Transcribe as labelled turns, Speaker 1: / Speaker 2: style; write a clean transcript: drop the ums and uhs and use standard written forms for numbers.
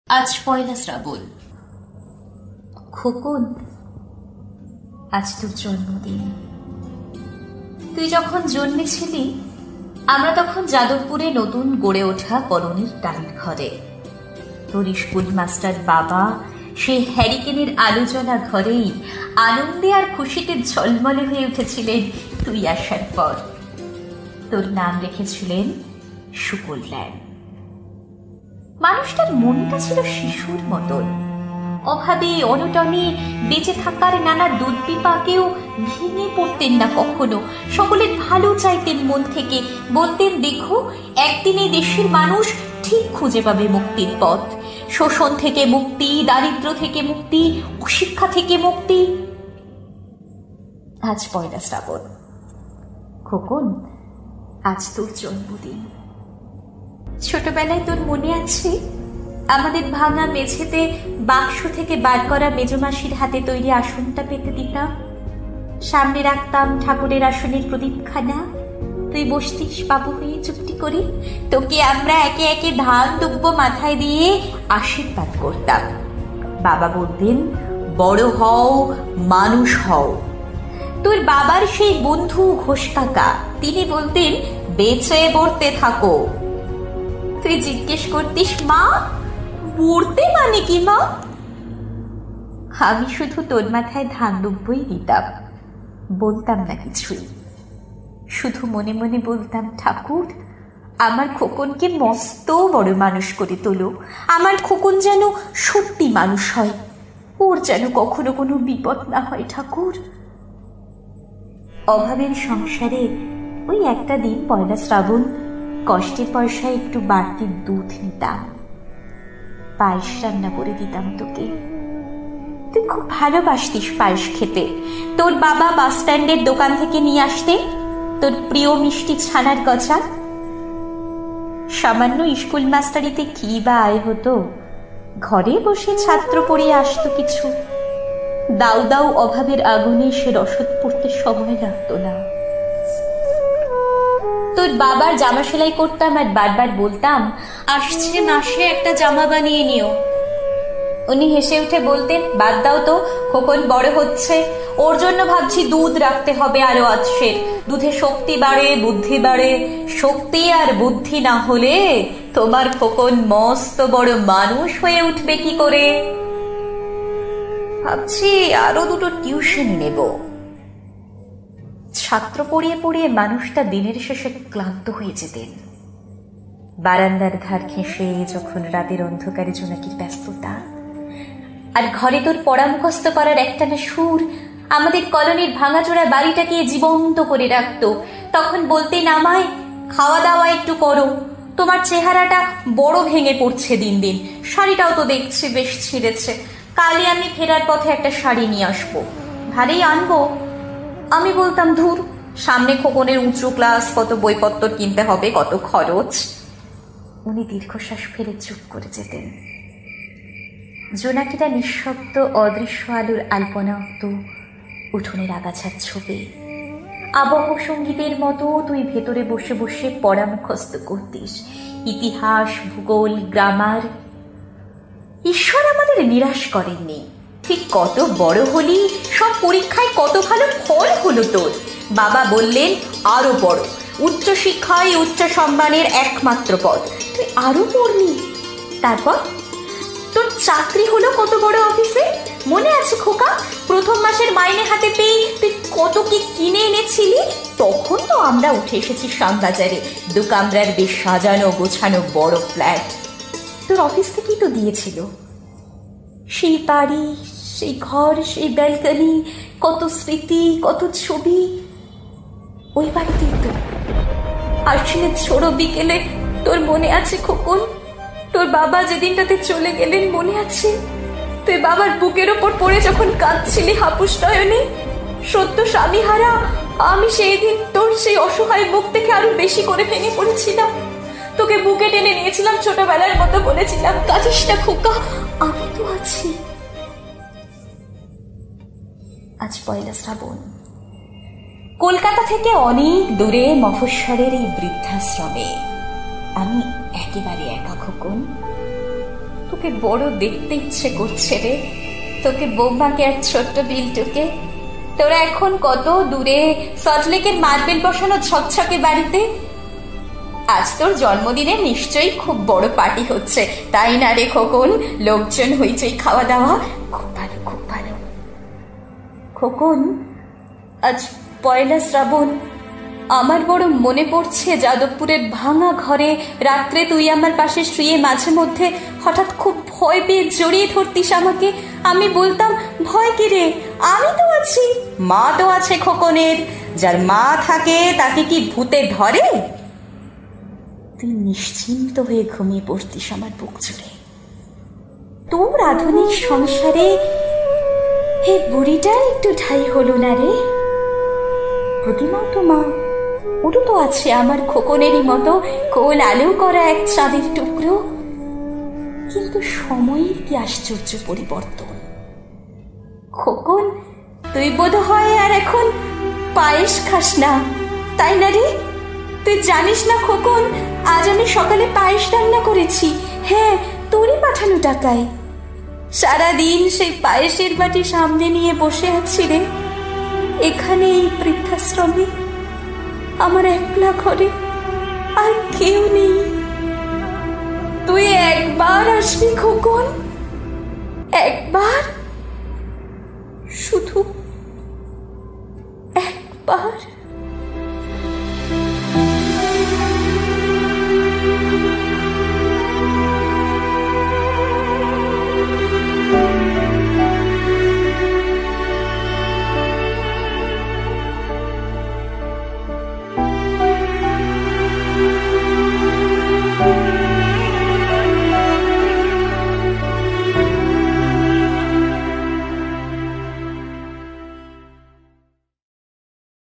Speaker 1: আজ পয়লা শ্রাবণ। খোকন, আজ তোর জন্মদিন। তুই যখন জন্মেছিলি আমরা তখন যাদবপুরে নতুন গড়ে ওঠা কলোনির টালির ঘরে। তোর স্কুল মাস্টার বাবা সেই হ্যারিকেনের আলোচনা ঘরেই আনন্দে আর খুশিতে ঝলমলে হয়ে উঠেছিলেন তুই আসার পর। তোর নাম রেখেছিলেন সুকল্যাণ। মানুষটার মনটা ছিল শিশুর মতন, অভাবে অনটনে বেঁচে থাকার নানা দুর্বিপাকেও ভেঙে পড়তেন না কখনো। সকলের ভালো চাইতেন মন থেকে, বলতেন দেখো একদিন এই দেশের মানুষ ঠিক খুঁজে পাবে মুক্তির পথ। শোষণ থেকে মুক্তি, দারিদ্র্য থেকে মুক্তি, অশিক্ষা থেকে মুক্তি। আজ পয়লা শ্রাবণ। খোকন, আজ তোর জন্মদিন। ছোটবেলায় তোর মনে আছে আমাদের ভাঙা মেঝেতে বাক্স থেকে বার করা মেজমাসির হাতে তৈরি আসনটা পেতে দিতাম, সামনে রাখতাম ঠাকুরের আসনের প্রদীপখানা, তুই বসতিস বাবু হয়ে চুপটি করে, তোকে আমরা একে একে ধান দুব্ব মাথায় দিয়ে আশীর্বাদ করতাম। বাবা বলতেন বড় হও, মানুষ হও। তোর বাবার সেই বন্ধু ঘোষ কাকা, তিনি বলতেন বেঁচে বড়তে থাকো। তুই জিজ্ঞেস করতিস মা বড়তে মানে কি মা? আমি শুধু তোর মাথায় ধান দুব্বই দিতাম, বলতাম না কিছুই। শুধু মনে মনে বলতাম ঠাকুর আমার খোকনকে মস্ত বড় মানুষ করে তোলো, আমার খোকন যেন সত্যি মানুষ হয়, ওর যেন কখনো কোনো বিপদ না হয় ঠাকুর। অভাবের সংসারে ওই একটা দিন পয়লা শ্রাবণ কষ্টের পয়সায় একটু বাড়তি দুধ নিতাম, পায়েস রান্না করে দিতাম তোকে। তুই খুব ভালোবাসতিস পায়েস খেতে। তোর বাবা বাস স্ট্যান্ডের দোকান থেকে নিয়ে আসতে তোর প্রিয় মিষ্টি ছানার গজা। সামান্য স্কুল মাস্টারিতে কি বা আয় হতো, ঘরে বসে ছাত্র পড়িয়ে আসতো কিছু। দাউ দাউ অভাবের আগুনে সে রসদ পড়তে সময় লাগতো না। তোর বাবার জামা সেলাই করতাম আর বারবার বলতাম আসছে মাসে একটা জামা বানিয়ে নিও। উনি হেসে উঠে বলতেন বাদ দাও তো, খোকন বড় হচ্ছে, ওর জন্য ভাবছি দুধ রাখতে হবে আরো আধশের। দুধে শক্তি বাড়ে, বুদ্ধি বাড়ে। শক্তি আর বুদ্ধি না হলে তোমার খোকন মস্ত বড় মানুষ হয়ে উঠবে কি করে। ভাবছি আরো দুটো টিউশন নেব। ছাত্র পড়িয়ে পড়িয়ে মানুষটা দিনের শেষে ক্লান্ত হয়ে যেতেন। বারান্দার ধার ঘেঁষে যখন রাতের অন্ধকারে জোনাকির ব্যস্ততা, আর ঘরে তোর পড়া মুখস্থ করার একটানা সুর আমাদের কলোনির ভাঙাচোরা বাড়িটাকে জীবন্ত করে রাখত, তখন বলতেন আমায় খাওয়া দাওয়া একটু করো, তোমার চেহারাটা বড় ভেঙে পড়ছে দিন দিন, শাড়িটাও তো দেখছি বেশ ছিঁড়েছে, কালই আমি ফেরার পথে একটা শাড়ি নিয়ে আসবো। ভারী আনবো? আমি বলতাম ধুর, সামনে খোকনের উঁচু ক্লাস, কত বইপত্র কিনতে হবে, কত খরচ। উনি দীর্ঘশ্বাস ফেলে চুপ করে যেতেন। জোনাকিটা নিঃশব্দ অদৃশ্য আলোর আলপনা আঁকত উঠোনের আগাছার ছবি। আবহ সঙ্গীতের মতো তুই ভেতরে বসে বসে পড়া মুখস্থ করতিস, ইতিহাস, ভূগোল, গ্রামার। ঈশ্বর আমাদের নিরাশ করেননি। ঠিক কত বড় হলি, সব পরীক্ষায় কত ভালো ফল হলো তোর। বাবা বললেন আরো পড়ো, উচ্চশিক্ষায় উচ্চ সম্মানের একমাত্র পথ। তুই আরো পড়লি, তারপর তোর চাকরি হলো কত বড় অফিসে। মনে আছে খোকা, প্রথম মাসের মাইনে হাতে পেয়ে তুই কত কি কিনে এনেছিলি। তখন তো আমরা উঠে এসেছি শ্যামবাজারে, 2 কামরার বেশ সাজানো গোছানো বড় ফ্ল্যাট। তোর অফিস থেকেই তো দিয়েছিল। সেই বাড়ি, সেই ঘর, সেই ব্যালকনি, কত স্মৃতি, কত ছবি। ওই বাড়িতেই তো আশ্বিনের ছোড়ো বিকেলে, তোর মনে আছে খোকন? তোর বাবা যেদিনটাতে চলে গেলেন মনে আছে? তুই বাবার বুকের ওপর পড়ে যখন কাঁদছিলি হাপুস নয়নে, সত্য স্বামী হারা আমি সেই দিন তোর সেই অসহায় বুক থেকে আরো বেশি করে ভেঙে পড়েছিলাম। তোকে বুকে টেনে নিয়েছিলাম, ছোটবেলার মতো বলেছিলাম কাঁদিস না খোকা, আমি তো আছি। আজ পয়লা শ্রাবণ। কলকাতা থেকে অনেক দূরে মফস্বলের এই বৃদ্ধাশ্রমে আমি একেবারে একা খোকন। তোকে বড় দেখতে ইচ্ছে করছে রে, তোকে, বৌমাকে আর ছোট্ট বিল্টুকে। তোরা এখন কত দূরে, সল্টলেকের মার্বেল বসানো ঝকঝকে বাড়িতে। আজ তোর জন্মদিনে নিশ্চয়ই খুব বড় পার্টি হচ্ছে, তাই না রে খোকন? লোকজন হইচই, খাওয়া দাওয়া। খুব ভালো, খুব ভালো। খোকন, আজ পয়লা শ্রাবণ। আমার বড় মনে পড়ছে যাদবপুরের ভাঙা ঘরে রাত্রে তুই আমার পাশে শুয়ে মাঝে মধ্যে হঠাৎ খুব ভয় পেয়ে জড়িয়ে ধরতিস আমাকে। আমি বলতাম, ভয় কি রে, আমি তো আছি। মা তো আছে খোকনের, যার মা থাকে তাকে কি ভূতে ধরে? তুই নিশ্চিন্ত হয়ে ঘুমিয়ে পড়তিস আমার বুক জুড়ে। তোর আধুনিক সংসারে এই বুড়িটার একটু ঠাঁই হলো না রে। প্রতিমা তো মা, ওটা তো আছে আমার খোকনেরই মতো কোল আলো করা এক চাঁদের টুকরো। কিন্তু সময়ের কি আশ্চর্য পরিবর্তন। খোকন, তুই বোধ হয় আর এখন পায়েস খাস না, তাই না রে? তুই জানিস না খোকন, আজ আমি সকালে পায়েস রান্না করেছি। হ্যাঁ, তোরই পাঠানো টাকায়। সারাদিন সেই পায়েসের বাটি সামনে নিয়ে বসে আছি রে, এখানে এই বৃদ্ধাশ্রমে, আমার একলা ঘরে, আর কেউ নেই। তুই একবার আসবি খোকন, একবার, শুধু একবার।